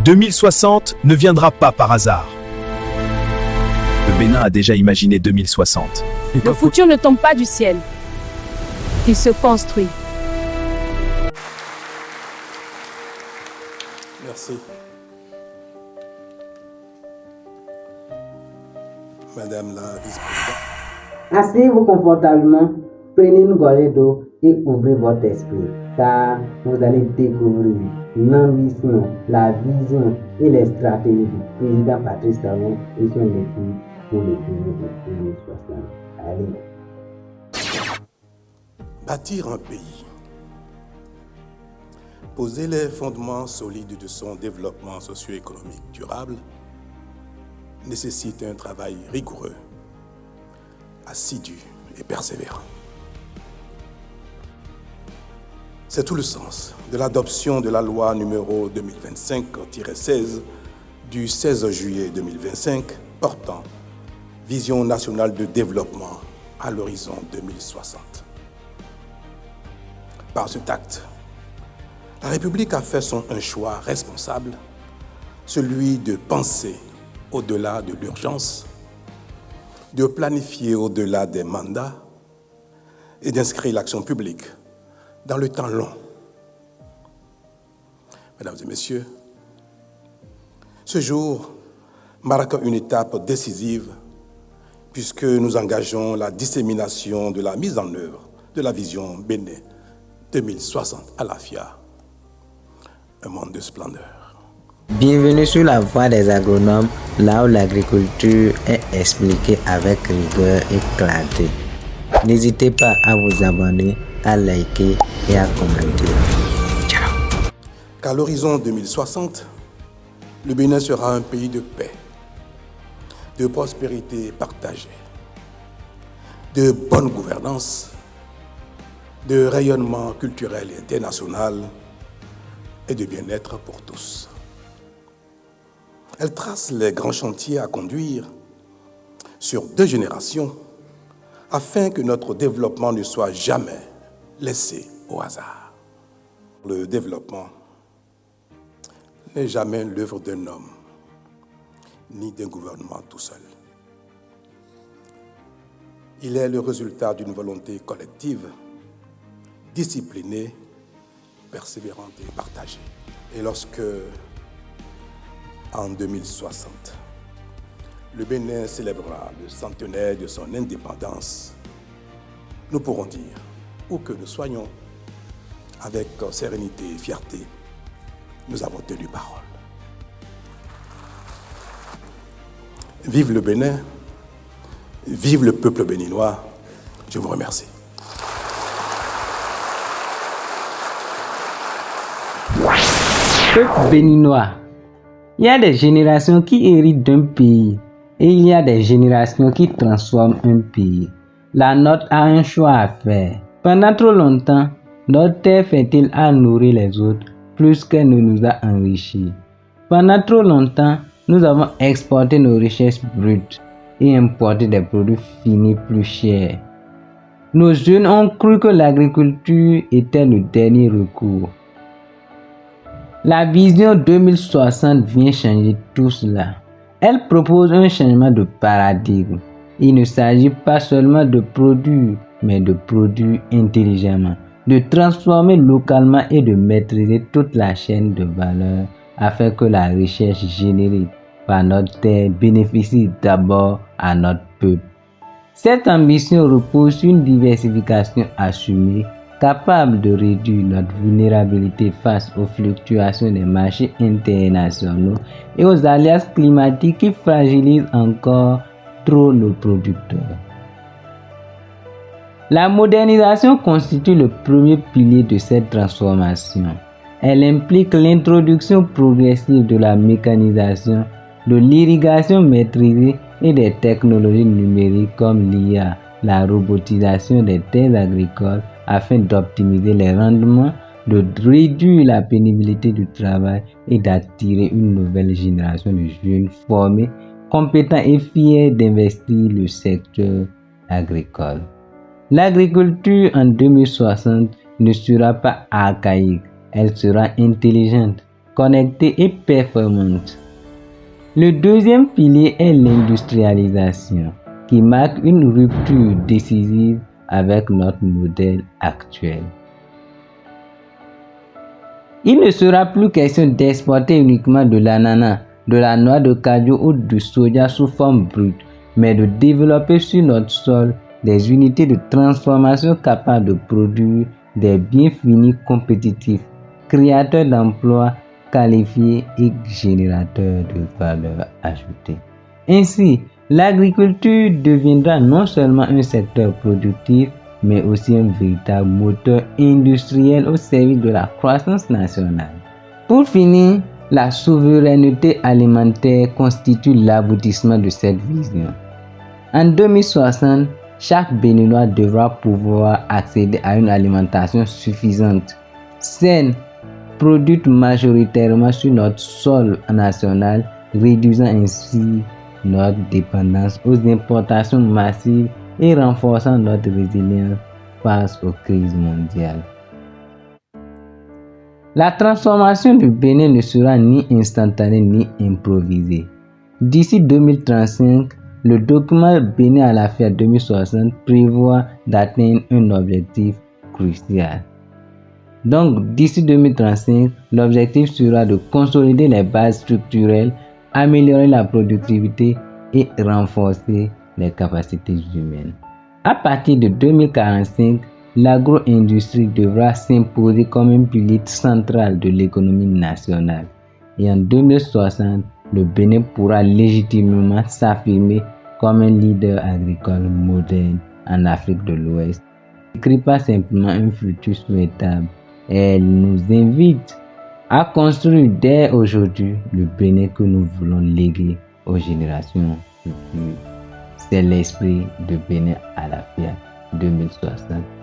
2060 ne viendra pas par hasard. Le Bénin a déjà imaginé 2060. Le futur ne tombe pas du ciel. Il se construit. Merci. Madame la vice-présidente. Asseyez-vous confortablement, prenez une gorgée d'eau et ouvrez votre esprit, car vous allez découvrir l'ambition, la vision et les stratégies du président Patrice Talon et son équipe pour le pays de 2060. Allez. Bâtir un pays. Poser les fondements solides de son développement socio-économique durable nécessite un travail rigoureux, assidu et persévérant. C'est tout le sens de l'adoption de la loi numéro 2025-16 du 16 juillet 2025 portant Vision nationale de développement à l'horizon 2060. Par cet acte, la République a fait un choix responsable, celui de penser au-delà de l'urgence, de planifier au-delà des mandats et d'inscrire l'action publique dans le temps long. Mesdames et messieurs, ce jour marque une étape décisive puisque nous engageons la dissémination de la mise en œuvre de la vision Bénin 2060 à la FIA, un monde de splendeur. Bienvenue sur la voie des agronomes, là où l'agriculture est expliquée avec rigueur et clarté. N'hésitez pas à vous abonner, à liker et à commenter. Ciao. Qu'à l'horizon 2060, le Bénin sera un pays de paix, de prospérité partagée, de bonne gouvernance, de rayonnement culturel et international et de bien-être pour tous. Elle trace les grands chantiers à conduire sur 2 générations afin que notre développement ne soit jamais laissé au hasard. Le développement n'est jamais l'œuvre d'un homme ni d'un gouvernement tout seul. Il est le résultat d'une volonté collective, disciplinée, persévérante et partagée. Et lorsque, en 2060, le Bénin célébrera le centenaire de son indépendance, nous pourrons dire, où que nous soyons, avec sérénité et fierté, nous avons tenu parole. Vive le Bénin, vive le peuple béninois. Je vous remercie. Peuple béninois, il y a des générations qui héritent d'un pays et il y a des générations qui transforment un pays. La nôtre a un choix à faire. Pendant trop longtemps, notre terre fertile a nourri les autres plus qu'elle ne nous a enrichis. Pendant trop longtemps, nous avons exporté nos richesses brutes et importé des produits finis plus chers. Nos jeunes ont cru que l'agriculture était le dernier recours. La vision 2060 vient changer tout cela. Elle propose un changement de paradigme. Il ne s'agit pas seulement de produire, mais de produire intelligemment, de transformer localement et de maîtriser toute la chaîne de valeur afin que la richesse générée par notre terre bénéficie d'abord à notre peuple. Cette ambition repose sur une diversification assumée, capable de réduire notre vulnérabilité face aux fluctuations des marchés internationaux et aux aléas climatiques qui fragilisent encore trop nos producteurs. La modernisation constitue le premier pilier de cette transformation. Elle implique l'introduction progressive de la mécanisation, de l'irrigation maîtrisée et des technologies numériques comme l'IA, la robotisation des terres agricoles afin d'optimiser les rendements, de réduire la pénibilité du travail et d'attirer une nouvelle génération de jeunes formés, compétents et fiers d'investir le secteur agricole. L'agriculture en 2060 ne sera pas archaïque, elle sera intelligente. connectée et performante. Le deuxième pilier est l'industrialisation, qui marque une rupture décisive avec notre modèle actuel. Il ne sera plus question d'exporter uniquement de l'ananas, de la noix de cajou ou du soja sous forme brute, mais de développer sur notre sol des unités de transformation capables de produire des biens finis compétitifs, créateurs d'emplois qualifiés et générateurs de valeur ajoutée. Ainsi, l'agriculture deviendra non seulement un secteur productif, mais aussi un véritable moteur industriel au service de la croissance nationale. Pour finir, la souveraineté alimentaire constitue l'aboutissement de cette vision. En 2060, chaque Béninois devra pouvoir accéder à une alimentation suffisante, saine, produite majoritairement sur notre sol national, réduisant ainsi notre dépendance aux importations massives et renforçant notre résilience face aux crises mondiales. La transformation du Bénin ne sera ni instantanée ni improvisée. D'ici 2035, le document Bénin à la Fiat 2060 prévoit d'atteindre un objectif crucial. Donc, d'ici 2035, l'objectif sera de consolider les bases structurelles, améliorer la productivité et renforcer les capacités humaines. À partir de 2045, l'agro-industrie devra s'imposer comme un pilier central de l'économie nationale. Et en 2060, le Bénin pourra légitimement s'affirmer comme un leader agricole moderne en Afrique de l'Ouest. Elle ne décrit pas simplement un futur souhaitable, elle nous invite à construire dès aujourd'hui le Bénin que nous voulons léguer aux générations futures. C'est l'esprit de Bénin à la Fiat 2060.